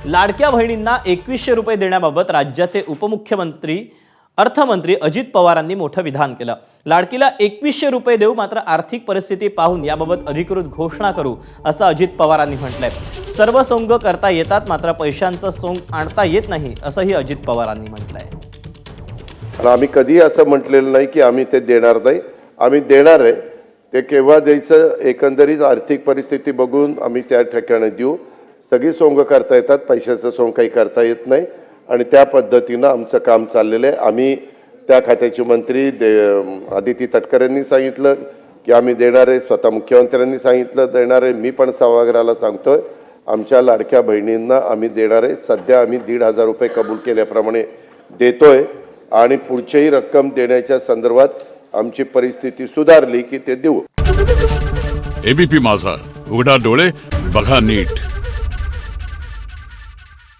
लाडक्या बहिणींना 2100 रुपये देण्याबाबत राज्याचे उपमुख्यमंत्री अर्थमंत्री अजित पवारांनी मोठं विधान केलं। लाडकीला 2100 रुपये देऊ, मात्र आर्थिक परिस्थिती पाहून याबाबत अधिकृत घोषणा करू, असं अजित पवारांनी म्हटलंय। सर्व सोंग करता येतात, मात्र पैशांचं सोंग आणता येत नाही, असंही अजित पवारांनी म्हटलंय। आम्ही कधी असं म्हटलेलं नाही की आम्ही ते देणार नाही, आम्ही देणार आहे। ते केव्हा द्यायचं एकंदरीत आर्थिक परिस्थिती बघून आम्ही त्या ठिकाणी देऊ। सगळी सोंग करता येतात, पैशाचं सोंग काही करता येत नाही आणि त्या पद्धतीनं आमचं काम चाललेलं आहे। आम्ही त्या खात्याचे मंत्री आदिती तटकरेंनी सांगितलं की आम्ही देणार आहे, स्वतः मुख्यमंत्र्यांनी सांगितलं देणार आहे। मी पण सभागृहाला सांगतोय आमच्या लाडक्या बहिणींना आम्ही देणार आहे। सध्या आम्ही 1,500 रुपये कबूल केल्याप्रमाणे देतोय आणि पुढचीही रक्कम देण्याच्या संदर्भात आमची परिस्थिती सुधारली की ते देऊ। एबीपी माझा, उघडा डोळे बघा नीट।